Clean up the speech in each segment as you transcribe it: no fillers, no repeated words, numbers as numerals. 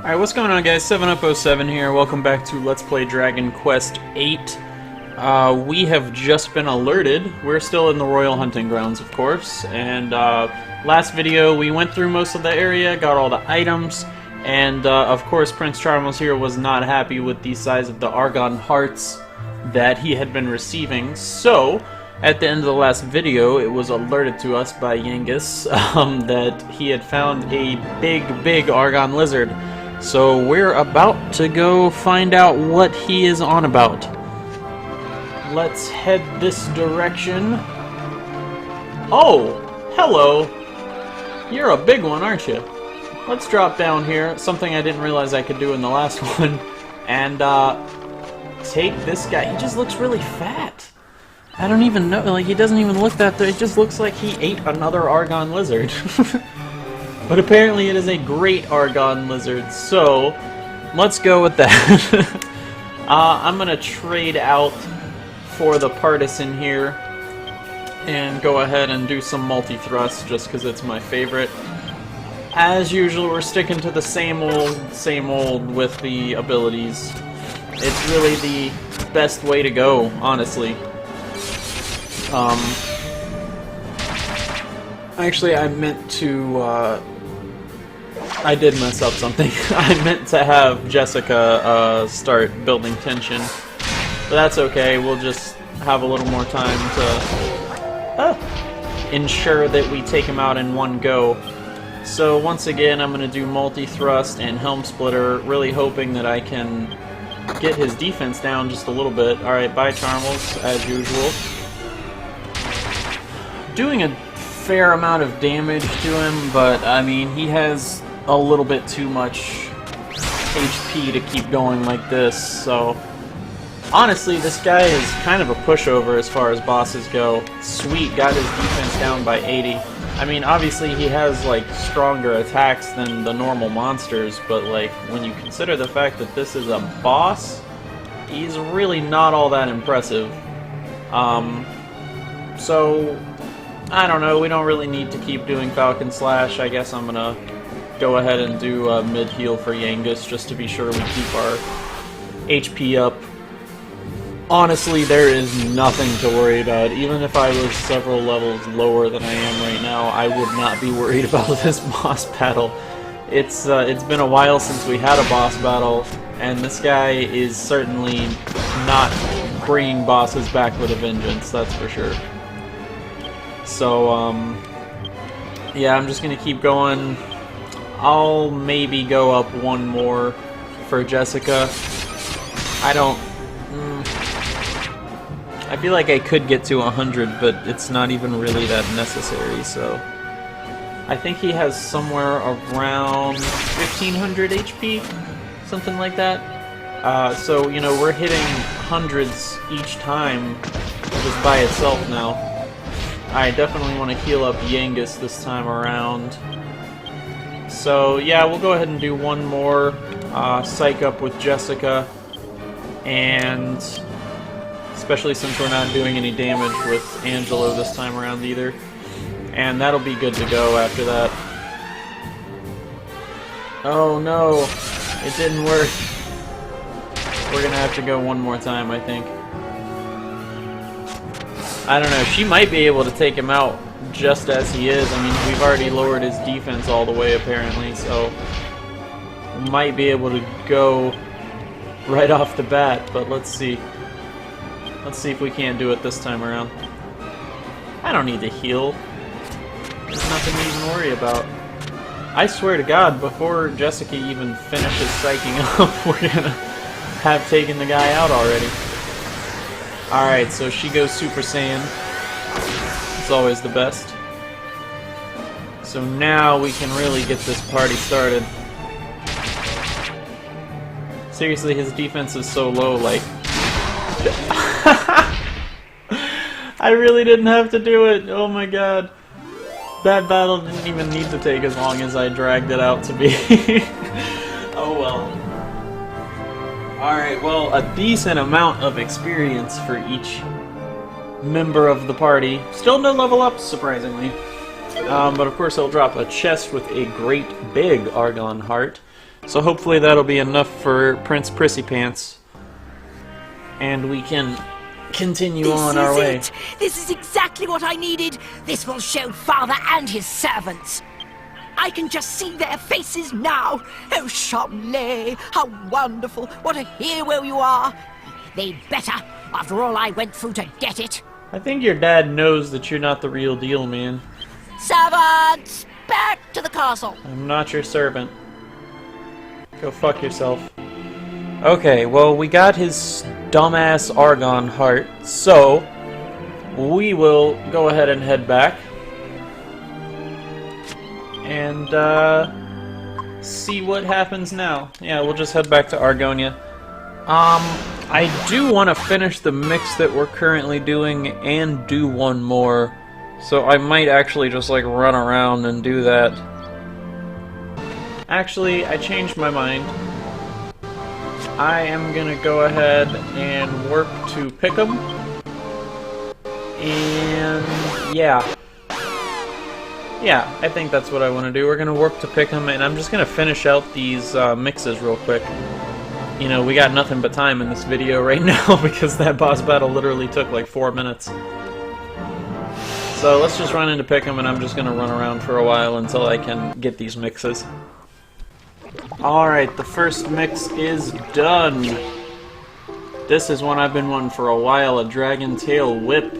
Alright, what's going on, guys? 7up07 here. Welcome back to Let's Play Dragon Quest VIII. We have just been alerted. We're still in the Royal Hunting Grounds, of course. And last video, we went through most of the area, got all the items. And, of course, Prince Charmles here was not happy with the size of the Argon hearts that he had been receiving. So, at the end of the last video, it was alerted to us by Yengus that he had found a big Argon Lizard. So we're about to go find out what he is on about. Let's head this direction. Oh, hello. You're a big one, aren't you? Let's drop down here, something I didn't realize I could do in the last one, and take this guy. He just looks really fat. I don't even know, like, he doesn't even look that, it just looks like he ate another Argon Lizard. But apparently it is a Great Argon Lizard, so let's go with that. I'm gonna trade out for the partisan here and go ahead and do some multi-thrust just because it's my favorite. As usual, we're sticking to the same old with the abilities. It's really the best way to go, honestly. Actually, I meant to, I did mess up something. I meant to have Jessica start building tension. But that's okay, we'll just have a little more time to ensure that we take him out in one go. So once again, I'm going to do multi-thrust and Helm Splitter, really hoping that I can get his defense down just a little bit. Alright, bye Charmles, as usual. Doing a fair amount of damage to him, but I mean, he has a little bit too much HP to keep going like this, so honestly, this guy is kind of a pushover as far as bosses go. Sweet, got his defense down by 80. I mean, obviously he has, like, stronger attacks than the normal monsters, but, like, when you consider the fact that this is a boss, he's really not all that impressive. So I don't know, we don't really need to keep doing Falcon Slash. I guess I'm gonna go ahead and do mid-heal for Yengus just to be sure we keep our HP up. Honestly, there is nothing to worry about. Even if I was several levels lower than I am right now, I would not be worried about this boss battle. It's been a while since we had a boss battle, and this guy is certainly not bringing bosses back with a vengeance, that's for sure. So, yeah, I'm just gonna keep going. I'll maybe go up one more for Jessica. I feel like I could get to 100, but it's not even really that necessary, so I think he has somewhere around 1500 HP, something like that. So, you know, we're hitting hundreds each time just by itself now. I definitely want to heal up Yengus this time around. So, yeah, we'll go ahead and do one more psych up with Jessica, and especially since we're not doing any damage with Angelo this time around either. And that'll be good to go after that. Oh no, it didn't work. We're gonna have to go one more time, I think. I don't know, she might be able to take him out just as he is. I mean, we've already lowered his defense all the way apparently, so we might be able to go right off the bat, but let's see. Let's see if we can't do it this time around. I don't need to heal. There's nothing to even worry about. I swear to God, before Jessica even finishes psyching up, we're gonna have taken the guy out already. Alright, so she goes Super Saiyan. It's always the best. So now we can really get this party started. Seriously, his defense is so low, like... I really didn't have to do it, oh my god. That battle didn't even need to take as long as I dragged it out to be. Oh well. Alright, well, a decent amount of experience for each member of the party. Still no level ups, surprisingly. But of course I'll drop a chest with a great big Argon heart. So hopefully that'll be enough for Prince Prissy Pants. And we can continue on our way. This is it! This is exactly what I needed! This will show Father and his servants! I can just see their faces now! Oh, Charmles! How wonderful! What a hero you are! They'd better, after all I went through to get it! I think your dad knows that you're not the real deal, man. Servants! Back to the castle! I'm not your servant. Go fuck yourself. Okay, well, we got his dumbass Argon heart, so we will go ahead and head back and see what happens now. Yeah, we'll just head back to Argonia. I do want to finish the mix that we're currently doing and do one more, so I might actually just like run around and do that. Actually, I changed my mind. I am gonna go ahead and work to pick them. And yeah, I think that's what I want to do. We're gonna work to pick them, and I'm just gonna finish out these mixes real quick. You know, we got nothing but time in this video right now because that boss battle literally took like 4 minutes. So let's just run into pick them, and I'm just gonna run around for a while until I can get these mixes. Alright, the first mix is done. This is one I've been wanting for a while, a Dragon Tail Whip.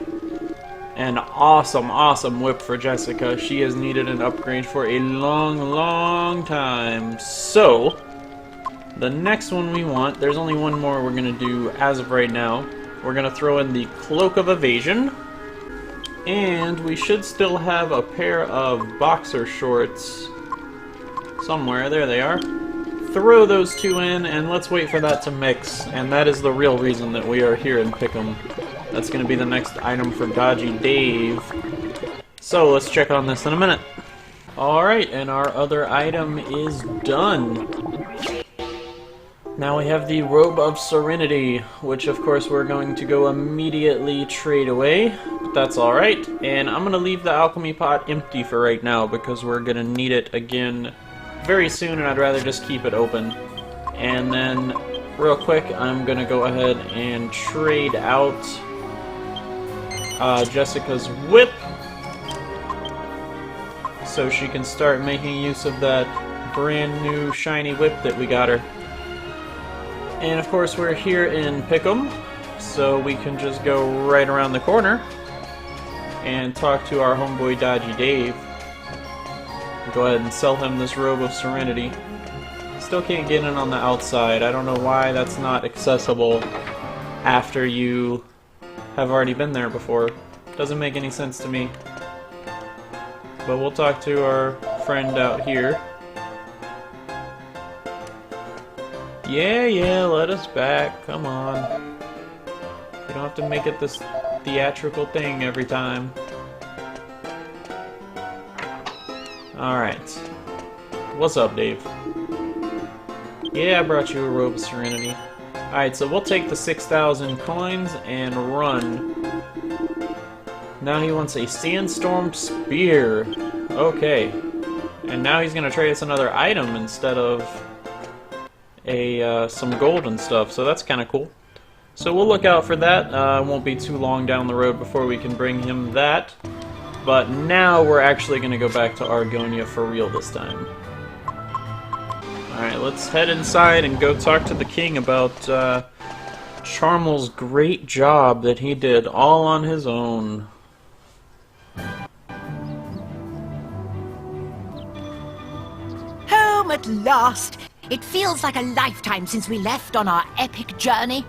An awesome, awesome whip for Jessica. She has needed an upgrade for a long, long time. So, the next one we want, there's only one more we're going to do as of right now. We're going to throw in the Cloak of Evasion. And we should still have a pair of boxer shorts somewhere. There they are. Throw those two in, and let's wait for that to mix. And that is the real reason that we are here in Pick'em. That's going to be the next item for Dodgy Dave. So let's check on this in a minute. Alright, and our other item is done. Now we have the Robe of Serenity, which of course we're going to go immediately trade away. But that's alright. And I'm going to leave the alchemy pot empty for right now because we're going to need it again very soon, and I'd rather just keep it open. And then, real quick, I'm gonna go ahead and trade out Jessica's whip so she can start making use of that brand new shiny whip that we got her. And of course we're here in Pick'em, so we can just go right around the corner and talk to our homeboy Dodgy Dave. Go ahead and sell him this Robe of Serenity. Still can't get in on the outside. I don't know why that's not accessible after you have already been there before. Doesn't make any sense to me. But we'll talk to our friend out here. Yeah, let us back. Come on. You don't have to make it this theatrical thing every time. Alright. What's up, Dave? Yeah, I brought you a Robe of Serenity. Alright, so we'll take the 6,000 coins and run. Now he wants a Sandstorm Spear. Okay. And now he's going to trade us another item instead of some gold and stuff, so that's kind of cool. So we'll look out for that. It won't be too long down the road before we can bring him that. But now we're actually going to go back to Argonia for real this time. Alright, let's head inside and go talk to the king about Charmles' great job that he did all on his own. Home at last! It feels like a lifetime since we left on our epic journey.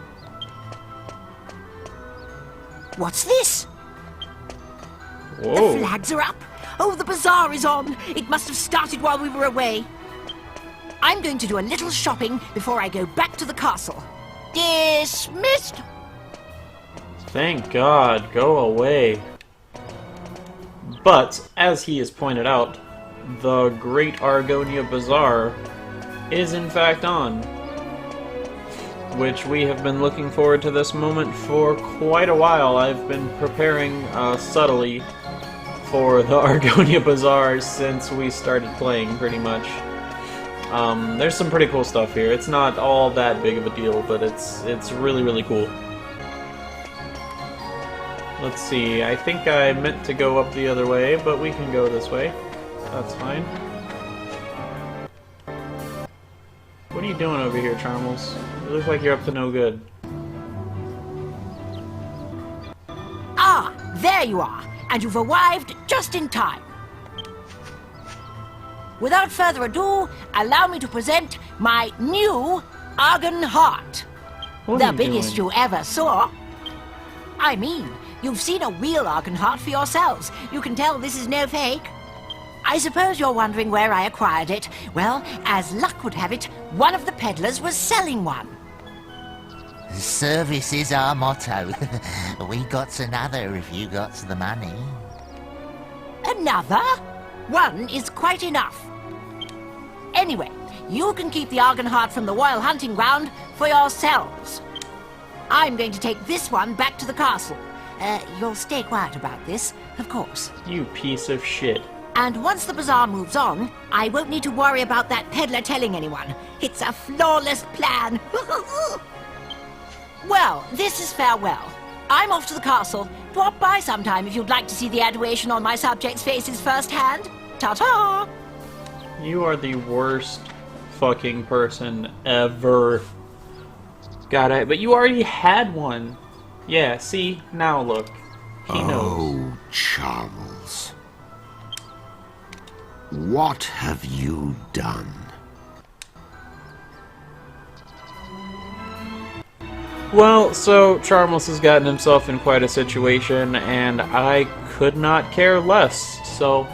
What's this? Whoa. The flags are up. Oh, the bazaar is on. It must have started while we were away. I'm going to do a little shopping before I go back to the castle. Dismissed! Thank God, go away. But, as he has pointed out, the Great Argonia Bazaar is in fact on. Which we have been looking forward to this moment for quite a while. I've been preparing subtly for the Argonia Bazaar since we started playing, pretty much. There's some pretty cool stuff here. It's not all that big of a deal, but it's really, really cool. Let's see, I think I meant to go up the other way, but we can go this way. That's fine. What are you doing over here, Charmles? You look like you're up to no good. Ah, there you are, and you've arrived just in time. Without further ado, allow me to present my new Argon Heart. What are The you biggest doing? you ever saw. I mean, you've seen a real Argon Heart for yourselves. You can tell this is no fake. I suppose you're wondering where I acquired it. Well, as luck would have it, one of the peddlers was selling one. Service is our motto. We got another if you got the money. Another? One is quite enough. Anyway, you can keep the Argon Heart from the royal hunting ground for yourselves. I'm going to take this one back to the castle. You'll stay quiet about this, of course. You piece of shit. And once the bazaar moves on, I won't need to worry about that peddler telling anyone. It's a flawless plan. Well, this is farewell. I'm off to the castle. Drop by sometime if you'd like to see the adoration on my subjects' faces firsthand. Ta-ta! You are the worst fucking person ever. God, but you already had one. Yeah, see? Now look. He knows. Oh, Charmles. What have you done? Well, so Charmles has gotten himself in quite a situation, and I could not care less. So,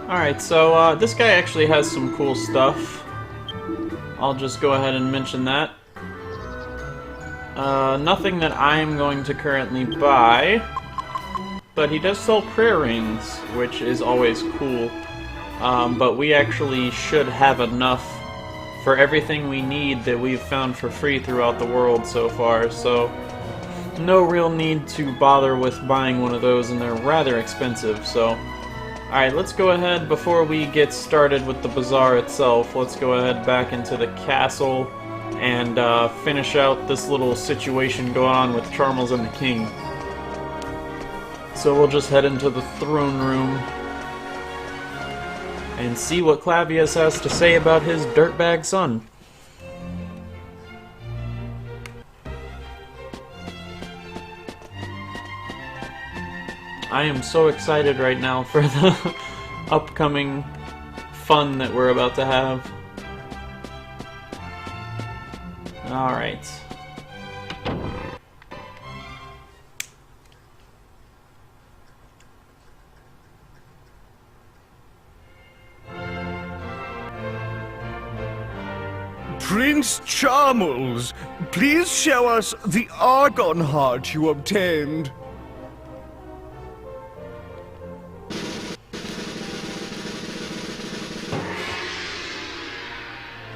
alright, so, this guy actually has some cool stuff. I'll just go ahead and mention that. Nothing that I'm going to currently buy, but he does sell prayer rings, which is always cool. But we actually should have enough for everything we need that we've found for free throughout the world so far, so no real need to bother with buying one of those, and they're rather expensive, so... Alright, let's go ahead, before we get started with the bazaar itself, let's go ahead back into the castle and finish out this little situation going on with Charmles and the king. So we'll just head into the throne room and see what Clavius has to say about his dirtbag son. I am so excited right now for the upcoming fun that we're about to have. Alright. Prince Charmles, please show us the Argon Heart you obtained.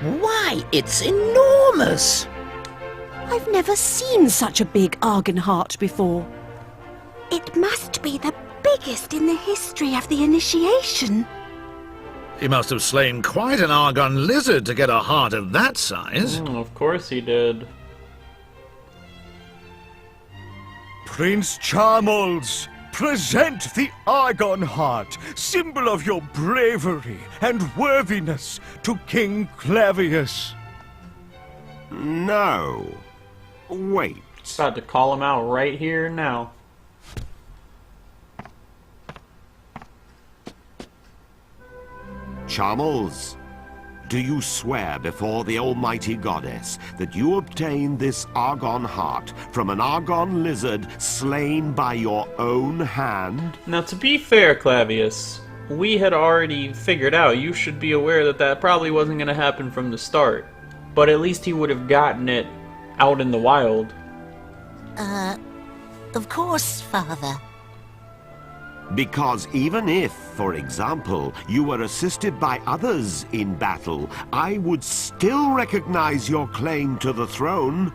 Why, it's enormous! I've never seen such a big Argon Heart before. It must be the biggest in the history of the initiation. He must have slain quite an Argon Lizard to get a heart of that size. Of course he did. Prince Charmles, present the Argon Heart, symbol of your bravery and worthiness, to King Clavius. No. Wait. About to call him out right here now. Charmles, do you swear before the almighty goddess that you obtained this Argon Heart from an Argon Lizard slain by your own hand? Now, to be fair, Clavius, we had already figured out you should be aware that that probably wasn't going to happen from the start. But at least he would have gotten it out in the wild. Of course, Father. Because even if, for example, you were assisted by others in battle, I would still recognize your claim to the throne.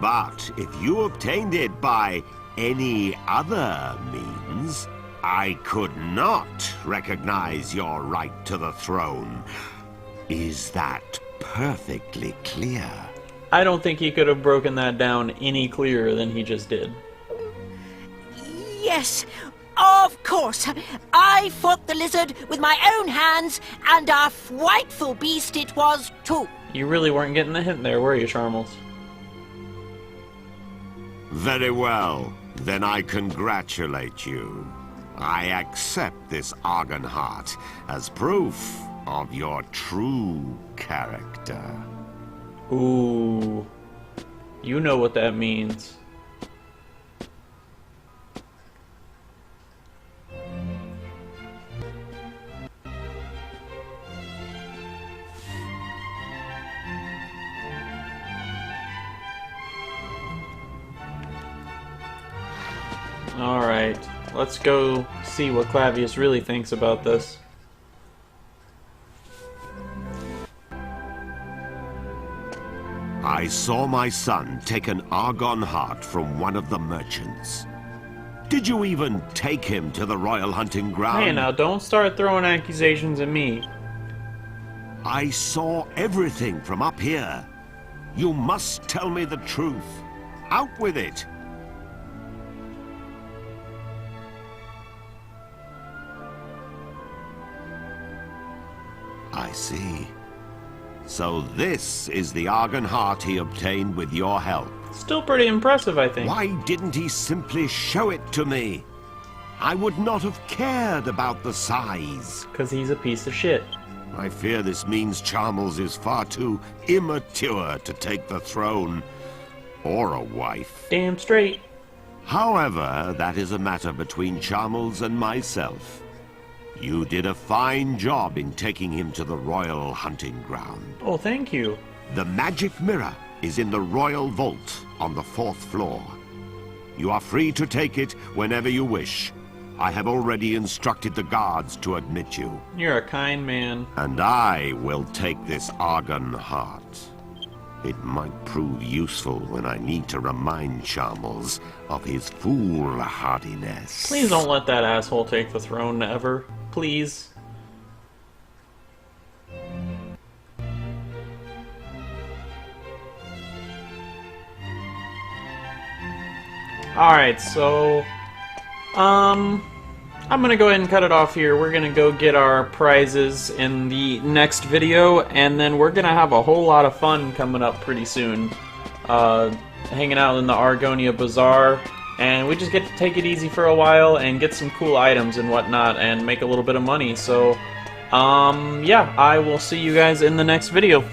But if you obtained it by any other means, I could not recognize your right to the throne. Is that perfectly clear? I don't think he could have broken that down any clearer than he just did. Yes, of course. I fought the lizard with my own hands, and a frightful beast it was, too. You really weren't getting the hint there, were you, Charmles? Very well. Then I congratulate you. I accept this Argon heart as proof of your true character. Ooh. You know what that means. Alright, let's go see what Clavius really thinks about this. I saw my son take an Argon heart from one of the merchants. Did you even take him to the royal hunting ground? Hey, now don't start throwing accusations at me. I saw everything from up here. You must tell me the truth. Out with it! I see. So this is the Argon heart he obtained with your help. Still pretty impressive, I think. Why didn't he simply show it to me? I would not have cared about the size. Because he's a piece of shit. I fear this means Charmles is far too immature to take the throne. Or a wife. Damn straight. However, that is a matter between Charmles and myself. You did a fine job in taking him to the royal hunting ground. Oh, thank you. The magic mirror is in the royal vault on the 4th floor. You are free to take it whenever you wish. I have already instructed the guards to admit you. You're a kind man. And I will take this Argon heart. It might prove useful when I need to remind Charmles of his foolhardiness. Please don't let that asshole take the throne ever. Please. Alright, so I'm gonna go ahead and cut it off here. We're gonna go get our prizes in the next video, and then we're gonna have a whole lot of fun coming up pretty soon. Hanging out in the Argonia bazaar, and we just get to take it easy for a while and get some cool items and whatnot and make a little bit of money. So, yeah, I will see you guys in the next video.